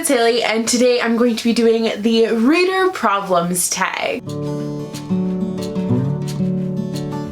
it's Hailey, and today I'm going to be doing the reader problems tag.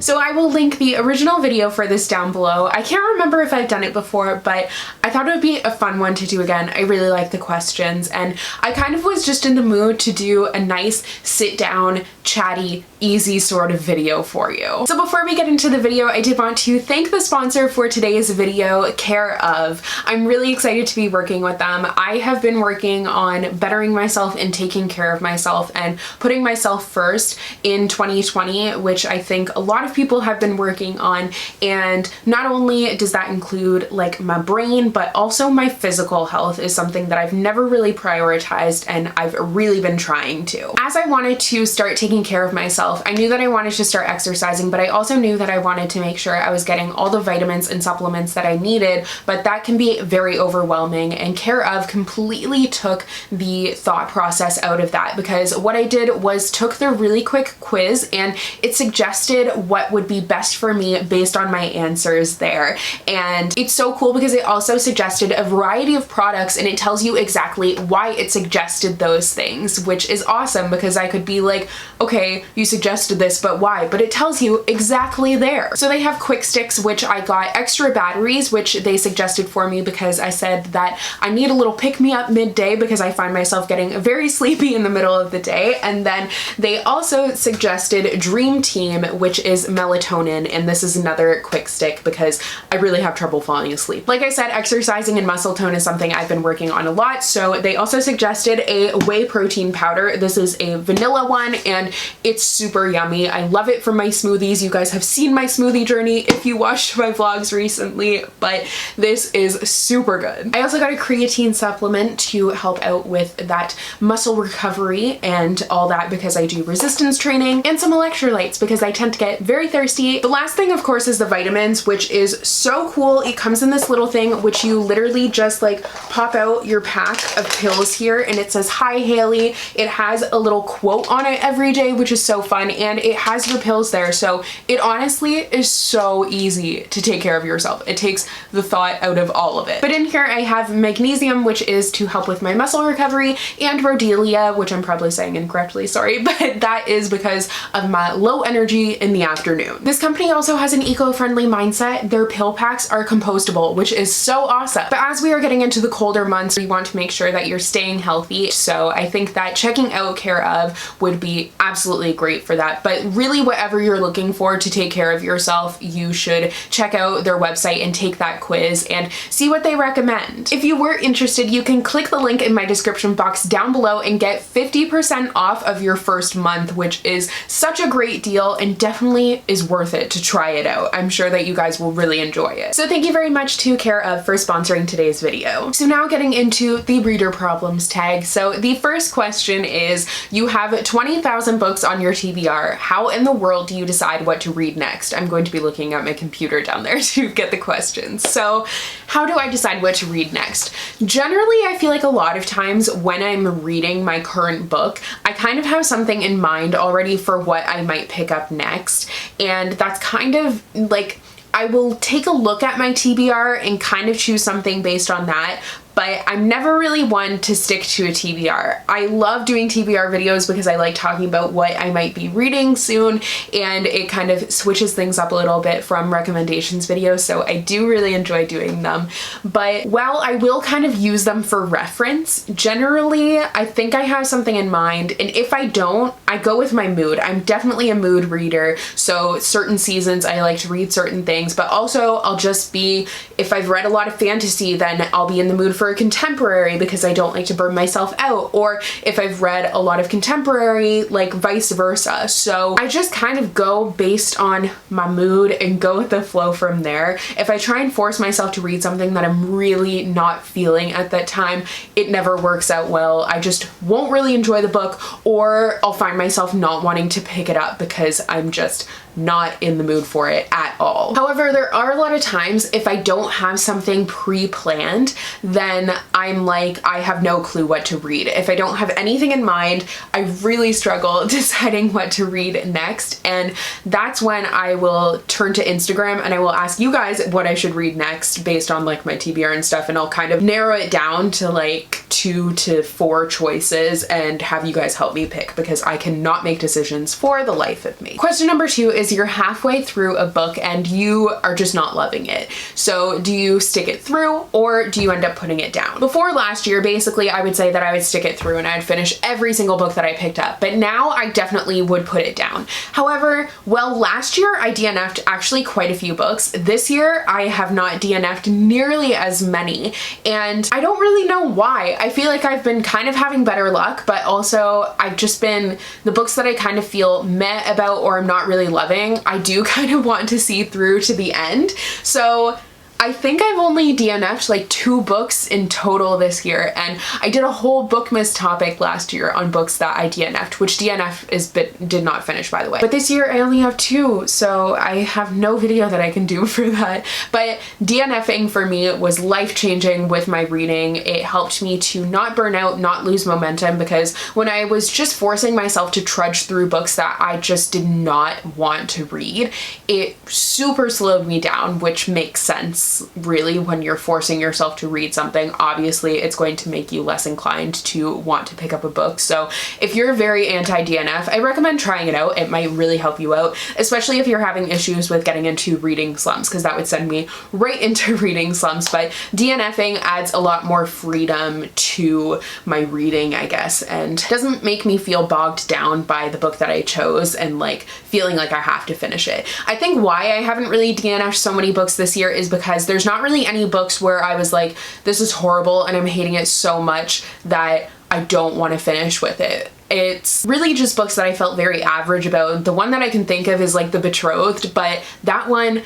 So I will link the original video for this down below. I can't remember if I've done it before, but I thought it would be a fun one to do again. I really like the questions, and I kind of was just in the mood to do a nice sit down, chatty, easy sort of video for you. So before we get into the video, I did want to thank the sponsor for today's video, Care Of. I'm really excited to be working with them. I have been working on bettering myself and taking care of myself and putting myself first in 2020, which I think a lot of people have been working on. And not only does that include like my brain, but also my physical health is something that I've never really prioritized, and I've really been trying to. As I wanted to start taking care of myself, I knew that I wanted to start exercising, but I also knew that I wanted to make sure I was getting all the vitamins and supplements that I needed, but that can be very overwhelming, and Care Of completely took the thought process out of that, because what I did was took the really quick quiz and it suggested what would be best for me based on my answers there. And it's so cool because it also suggested a variety of products, and it tells you exactly why it suggested those things, which is awesome because I could be like, okay, you suggested this, but why? But it tells you exactly there. So they have quick sticks, which I got extra batteries, which they suggested for me because I said that I need a little pick-me-up midday because I find myself getting very sleepy in the middle of the day. And then they also suggested Dream Team, which is melatonin, and this is another quick stick because I really have trouble falling asleep. Like I said, exercising and muscle tone is something I've been working on a lot, so they also suggested a whey protein powder. This is a vanilla one, and it's super yummy. I love it for my smoothies. You guys have seen my smoothie journey if you watched my vlogs recently, but this is super good. I also got a creatine supplement to help out with that muscle recovery and all that because I do resistance training, and some electrolytes because I tend to get very thirsty. The last thing, of course, is the vitamins, which is so cool. It comes in this little thing which you literally just like pop out your pack of pills here, and it says, "Hi Hailey." It has a little quote on it every day, which is so fun, and it has your pills there, so it honestly is so easy to take care of yourself. It takes the thought out of all of it. But in here I have magnesium, which is to help with my muscle recovery, and rhodelia, which I'm probably saying incorrectly, sorry, but that is because of my low energy in the afternoon. This company also has an eco-friendly mindset. Their pill packs are compostable, which is so awesome. But as we are getting into the colder months, we want to make sure that you're staying healthy, so I think that checking out Care Of would be absolutely great for that. But really, whatever you're looking for to take care of yourself, you should check out their website and take that quiz and see what they recommend. If you were interested, you can click the link in my description box down below and get 50% off of your first month, which is such a great deal and definitely is worth it to try it out. I'm sure that you guys will really enjoy it. So thank you very much to Care Of for sponsoring today's video. So now getting into the reader problems tag. So the first question is, you have 20,000 books on your TBR. How in the world do you decide what to read next? I'm going to be looking at my computer down there to get the questions. So how do I decide what to read next? Generally, I feel like a lot of times when I'm reading my current book, I kind of have something in mind already for what I might pick up next. And that's kind of like, I will take a look at my TBR and kind of choose something based on that. But I'm never really one to stick to a TBR. I love doing TBR videos because I like talking about what I might be reading soon, and it kind of switches things up a little bit from recommendations videos, so I do really enjoy doing them. But while I will kind of use them for reference, generally I think I have something in mind, and if I don't, I go with my mood. I'm definitely a mood reader, so certain seasons I like to read certain things, but also I'll just be, if I've read a lot of fantasy, then I'll be in the mood for a contemporary because I don't like to burn myself out, or if I've read a lot of contemporary, like vice versa. So I just kind of go based on my mood and go with the flow from there. If I try and force myself to read something that I'm really not feeling at that time, it never works out well. I just won't really enjoy the book, or I'll find myself not wanting to pick it up because I'm just not in the mood for it at all. However, there are a lot of times if I don't have something pre-planned, then I'm like, I have no clue what to read. If I don't have anything in mind, I really struggle deciding what to read next. And that's when I will turn to Instagram and I will ask you guys what I should read next based on like my TBR and stuff. And I'll kind of narrow it down to like 2 to 4 choices and have you guys help me pick, because I cannot make decisions for the life of me. Question number 2 is, you're halfway through a book and you are just not loving it. So do you stick it through or do you end up putting it down? Before last year, basically, I would say that I would stick it through and I'd finish every single book that I picked up, but now I definitely would put it down. However, well, last year I DNF'd actually quite a few books. This year I have not DNF'd nearly as many, and I don't really know why. I feel like I've been kind of having better luck, but also I've just been, the books that I kind of feel meh about or I'm not really loving, I do kind of want to see through to the end. So I think I've only DNF'd like 2 books in total this year, and I did a whole Bookmas topic last year on books that I DNF'd, which did not finish, by the way. But this year I only have 2, so I have no video that I can do for that. But DNFing for me was life-changing with my reading. It helped me to not burn out, not lose momentum, because when I was just forcing myself to trudge through books that I just did not want to read, it super slowed me down, which makes sense. Really, when you're forcing yourself to read something, obviously it's going to make you less inclined to want to pick up a book. So if you're very anti-DNF, I recommend trying it out. It might really help you out, especially if you're having issues with getting into reading slumps, because that would send me right into reading slumps. But DNFing adds a lot more freedom to my reading, I guess, and doesn't make me feel bogged down by the book that I chose and like feeling like I have to finish it. I think why I haven't really DNF'd so many books this year is because there's not really any books where I was like, this is horrible and I'm hating it so much that I don't want to finish with it. It's really just books that I felt very average about. The one that I can think of is like The Betrothed, but that one,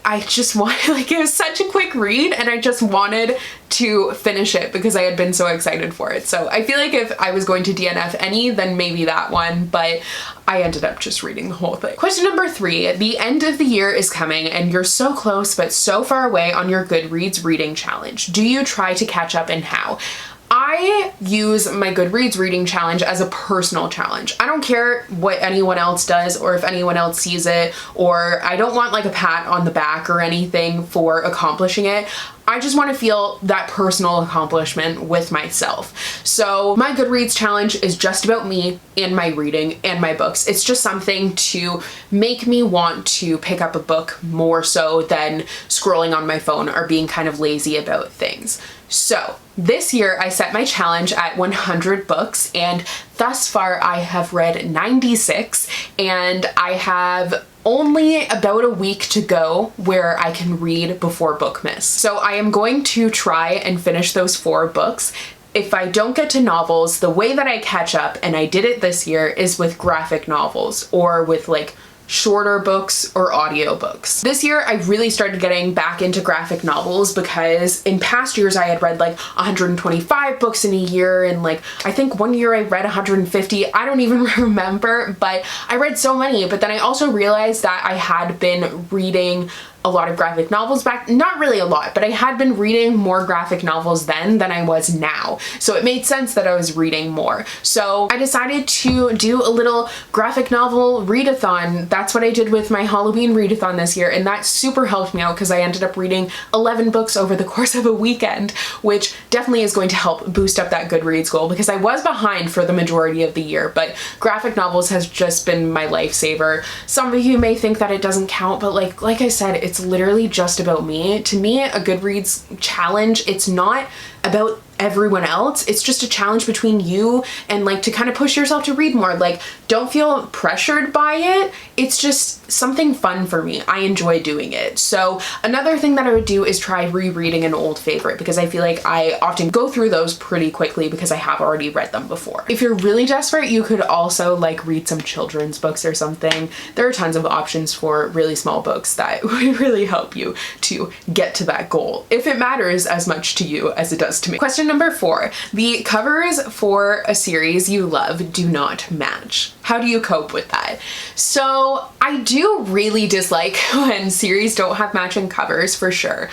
I just wanted, like, it was such a quick read and I just wanted to finish it because I had been so excited for it. So I feel like if I was going to DNF any, then maybe that one, but I ended up just reading the whole thing. Question number 3, the end of the year is coming and you're so close but so far away on your Goodreads reading challenge. Do you try to catch up, and how? I use my Goodreads reading challenge as a personal challenge. I don't care what anyone else does or if anyone else sees it, or I don't want like a pat on the back or anything for accomplishing it. I just want to feel that personal accomplishment with myself. So my Goodreads challenge is just about me and my reading and my books. It's just something to make me want to pick up a book more so than scrolling on my phone or being kind of lazy about things. So this year I set my challenge at 100 books, and thus far I have read 96, and I have only about a week to go where I can read before Bookmas. So I am going to try and finish those 4 books. If I don't get to novels, the way that I catch up, and I did it this year, is with graphic novels or with like shorter books or audiobooks. This year I really started getting back into graphic novels because in past years I had read like 125 books in a year, and like I think one year I read 150. I don't even remember, but I read so many. But then I also realized that I had been reading a lot of graphic novels back, not really a lot, but I had been reading more graphic novels then than I was now. So it made sense that I was reading more. So I decided to do a little graphic novel readathon. That's what I did with my Halloween readathon this year, and that super helped me out because I ended up reading 11 books over the course of a weekend, which definitely is going to help boost up that Goodreads goal because I was behind for the majority of the year, but graphic novels has just been my lifesaver. Some of you may think that it doesn't count, but like I said, it's literally just about me. To me, a Goodreads challenge, it's not about everyone else. It's just a challenge between you and like to kind of push yourself to read more. Like, don't feel pressured by it. It's just something fun for me. I enjoy doing it. So another thing that I would do is try rereading an old favorite because I feel like I often go through those pretty quickly because I have already read them before. If you're really desperate, you could also like read some children's books or something. There are tons of options for really small books that would really help you to get to that goal if it matters as much to you as it does to me. Question Question number 4. The covers for a series you love do not match. How do you cope with that? So I do really dislike when series don't have matching covers, for sure,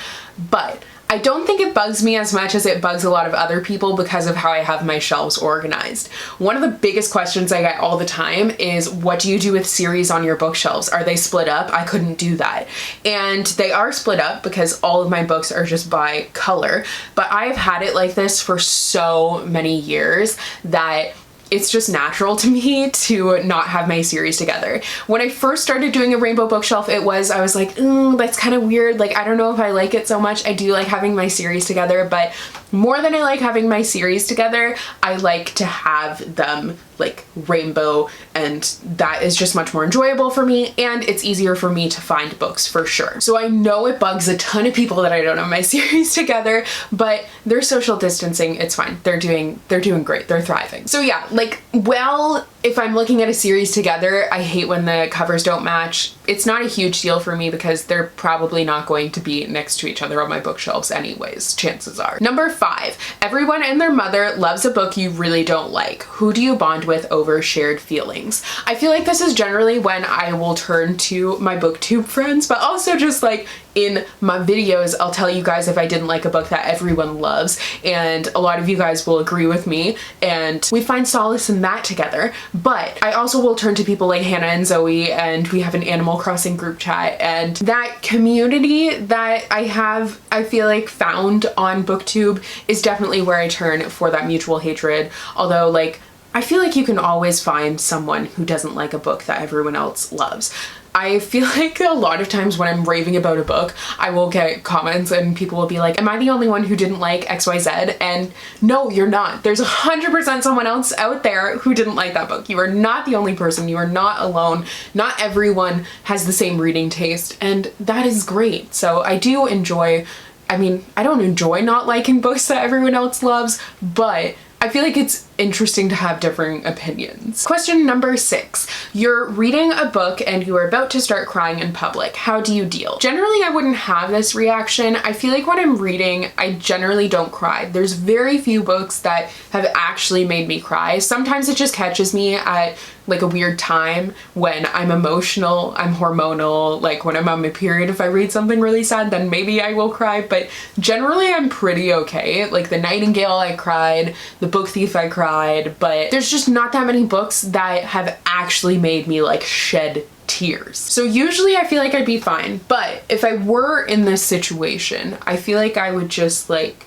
but I don't think it bugs me as much as it bugs a lot of other people because of how I have my shelves organized. One of the biggest questions I get all the time is, what do you do with series on your bookshelves? Are they split up? I couldn't do that. And they are split up because all of my books are just by color, but I've had it like this for so many years that it's just natural to me to not have my series together. When I first started doing a rainbow bookshelf, I was like, that's kind of weird. Like, I don't know if I like it so much. I do like having my series together, but more than I like having my series together, I like to have them like rainbow, and that is just much more enjoyable for me, and it's easier for me to find books, for sure. So I know it bugs a ton of people that I don't have my series together, but they're social distancing, it's fine. They're doing great, they're thriving. So yeah, like, well, if I'm looking at a series together, I hate when the covers don't match. It's not a huge deal for me because they're probably not going to be next to each other on my bookshelves anyways, chances are. Number 5, everyone and their mother loves a book you really don't like. Who do you bond with over shared feelings? I feel like this is generally when I will turn to my booktube friends, but also just like in my videos, I'll tell you guys if I didn't like a book that everyone loves, and a lot of you guys will agree with me, and we find solace in that together. But I also will turn to people like Hannah and Zoe, and we have an Animal Crossing group chat, and that community that I feel like found on BookTube is definitely where I turn for that mutual hatred. Although, like, I feel like you can always find someone who doesn't like a book that everyone else loves. I feel like a lot of times when I'm raving about a book, I will get comments and people will be like, am I the only one who didn't like XYZ? And no, you're not. There's 100% someone else out there who didn't like that book. You are not the only person. You are not alone. Not everyone has the same reading taste, and that is great. So I do enjoy, I mean, I don't enjoy not liking books that everyone else loves, but I feel like it's interesting to have differing opinions. Question number 6. You're reading a book and you are about to start crying in public. How do you deal? Generally, I wouldn't have this reaction. I feel like when I'm reading, I generally don't cry. There's very few books that have actually made me cry. Sometimes it just catches me at like a weird time when I'm emotional, I'm hormonal, like when I'm on my period. If I read something really sad, then maybe I will cry, but generally I'm pretty okay. Like The Nightingale, I cried. The Book Thief, I cried, but there's just not that many books that have actually made me like shed tears. So usually I feel like I'd be fine, but if I were in this situation, I feel like I would just like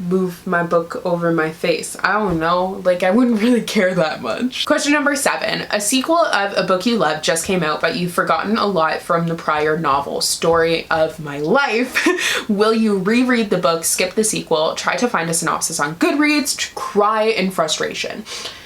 move my book over my face. I don't know, like I wouldn't really care that much. Question number 7. A sequel of a book you love just came out, but you've forgotten a lot from the prior novel. Story of my life. Will you reread the book, skip the sequel, try to find a synopsis on Goodreads, to cry in frustration?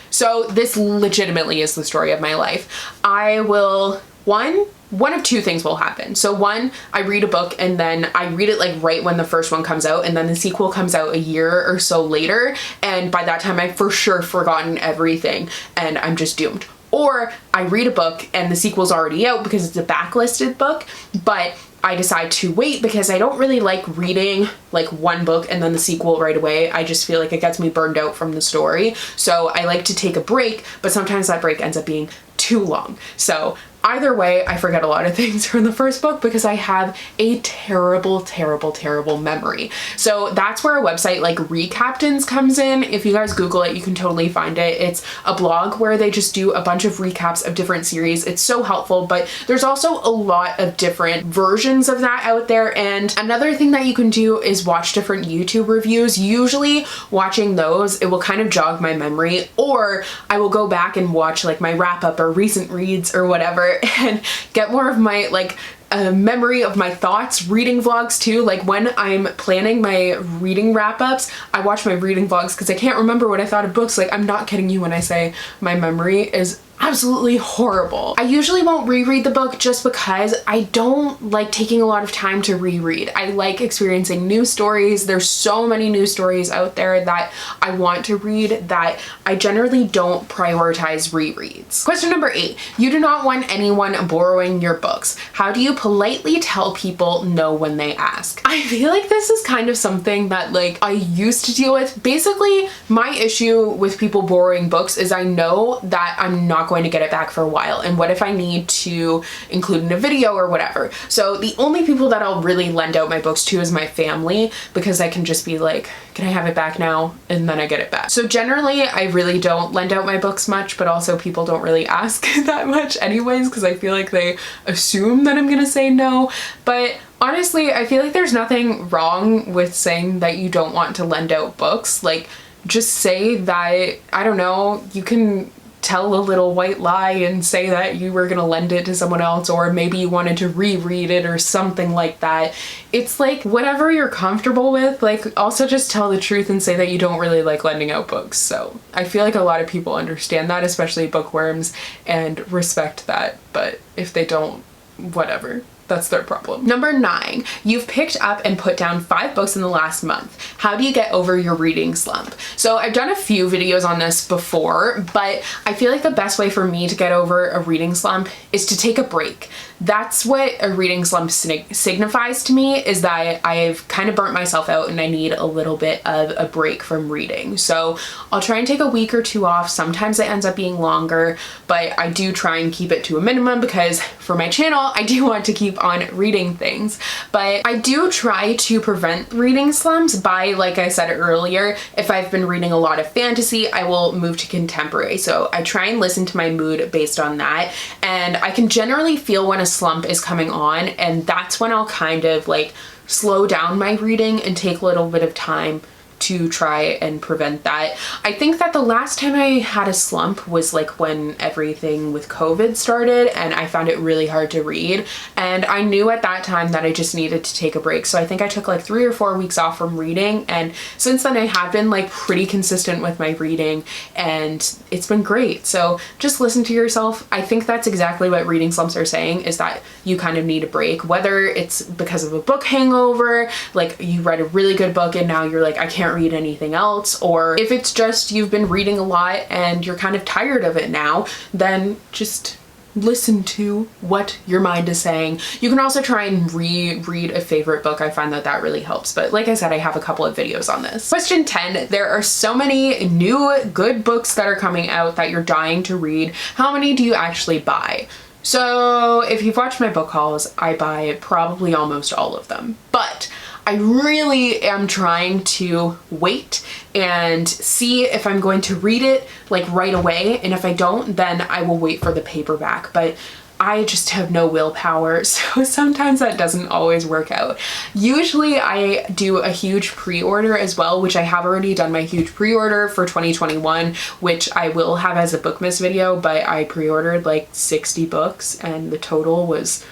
So this legitimately is the story of my life. I will, one of two things will happen. So one, I read a book and then I read it like right when the first one comes out, and then the sequel comes out a year or so later, and by that time I've for sure forgotten everything and I'm just doomed. Or I read a book and the sequel's already out because it's a backlisted book, but I decide to wait because I don't really like reading like one book and then the sequel right away. I just feel like it gets me burned out from the story. So I like to take a break, but sometimes that break ends up being too long. So either way, I forget a lot of things from the first book because I have a terrible, terrible, terrible memory. So that's where a website like Recaptains comes in. If you guys Google it, you can totally find it. It's a blog where they just do a bunch of recaps of different series. It's so helpful, but there's also a lot of different versions of that out there. And another thing that you can do is watch different YouTube reviews. Usually watching those, it will kind of jog my memory, or I will go back and watch like my wrap up or recent reads or whatever and get more of my like memory of my thoughts. Reading vlogs too, like when I'm planning my reading wrap-ups, I watch my reading vlogs because I can't remember what I thought of books. Like, I'm not kidding you when I say my memory is absolutely horrible. I usually won't reread the book just because I don't like taking a lot of time to reread. I like experiencing new stories. There's so many new stories out there that I want to read that I generally don't prioritize rereads. Question number 8. You do not want anyone borrowing your books. How do you politely tell people no when they ask? I feel like this is kind of something that like I used to deal with. Basically, my issue with people borrowing books is I know that I'm not going to get it back for a while, and what if I need to include in a video or whatever. So the only people that I'll really lend out my books to is my family, because I can just be like, can I have it back now? And then I get it back. So generally I really don't lend out my books much, but also people don't really ask that much anyways, because I feel like they assume that I'm gonna say no. But honestly, I feel like there's nothing wrong with saying that you don't want to lend out books. Like, just say that, I don't know, you can tell a little white lie and say that you were gonna lend it to someone else, or maybe you wanted to reread it or something like that. It's like whatever you're comfortable with. Like, also just tell the truth and say that you don't really like lending out books. So I feel like a lot of people understand that, especially bookworms, and respect that. But if they don't, whatever. That's their problem. Number 9, you've picked up and put down 5 books in the last month. How do you get over your reading slump? So I've done a few videos on this before, but I feel like the best way for me to get over a reading slump is to take a break. That's what a reading slump signifies to me, is that I've kind of burnt myself out and I need a little bit of a break from reading. So I'll try and take a week or 2 off. Sometimes it ends up being longer, but I do try and keep it to a minimum, because for my channel, I do want to keep on reading things. But I do try to prevent reading slumps by, like I said earlier, if I've been reading a lot of fantasy, I will move to contemporary. So I try and listen to my mood based on that, and I can generally feel when a slump is coming on, and that's when I'll kind of like slow down my reading and take a little bit of time to try and prevent that. I think that the last time I had a slump was like when everything with COVID started, and I found it really hard to read, and I knew at that time that I just needed to take a break. So I think I took like 3 or 4 weeks off from reading, and since then I have been like pretty consistent with my reading, and it's been great. So just listen to yourself. I think that's exactly what reading slumps are saying, is that you kind of need a break, whether it's because of a book hangover, like you read a really good book and now you're like, I can't read anything else, or if it's just you've been reading a lot and you're kind of tired of it now, then just listen to what your mind is saying. You can also try and reread a favorite book. I find that that really helps, but like I said, I have a couple of videos on this. Question 10, there are so many new good books that are coming out that you're dying to read. How many do you actually buy? So if you've watched my book hauls, I buy probably almost all of them, but I really am trying to wait and see if I'm going to read it like right away, and if I don't, then I will wait for the paperback. But I just have no willpower, so sometimes that doesn't always work out. Usually I do a huge pre-order as well, which I have already done my huge pre-order for 2021, which I will have as a Bookmas video, but I pre-ordered like 60 books and the total was,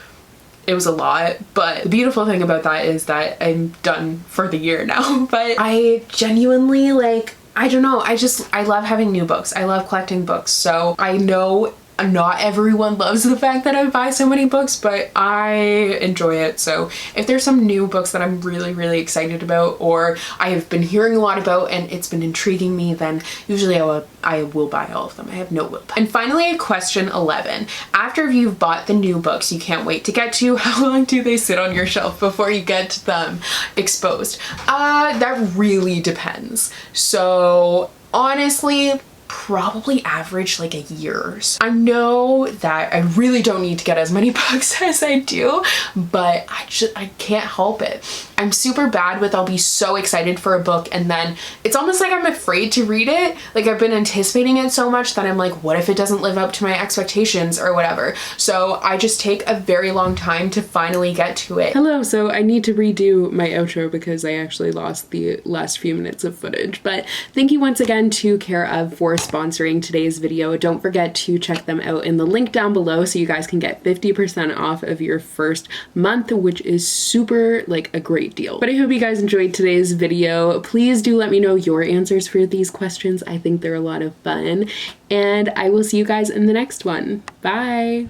it was a lot. But the beautiful thing about that is that I'm done for the year now. But I genuinely, like, I don't know, I love having new books. I love collecting books. So I know not everyone loves the fact that I buy so many books, but I enjoy it. So if there's some new books that I'm really excited about, or I have been hearing a lot about and it's been intriguing me, then usually I will buy all of them. I have no willpower. And finally, question 11. After you've bought the new books you can't wait to get to, how long do they sit on your shelf before you get them exposed? That really depends. So honestly, probably average like a year. I know that I really don't need to get as many books as I do, but I can't help it. I'm super bad with, I'll be so excited for a book and then it's almost like I'm afraid to read it. Like I've been anticipating it so much that I'm like, what if it doesn't live up to my expectations or whatever? So I just take a very long time to finally get to it. Hello, so I need to redo my outro because I actually lost the last few minutes of footage, but thank you once again to Care of for for sponsoring today's video. Don't forget to check them out in the link down below so you guys can get 50% off of your first month, which is super like a great deal. But I hope you guys enjoyed today's video. Please do let me know your answers for these questions. I think they're a lot of fun, and I will see you guys in the next one. Bye.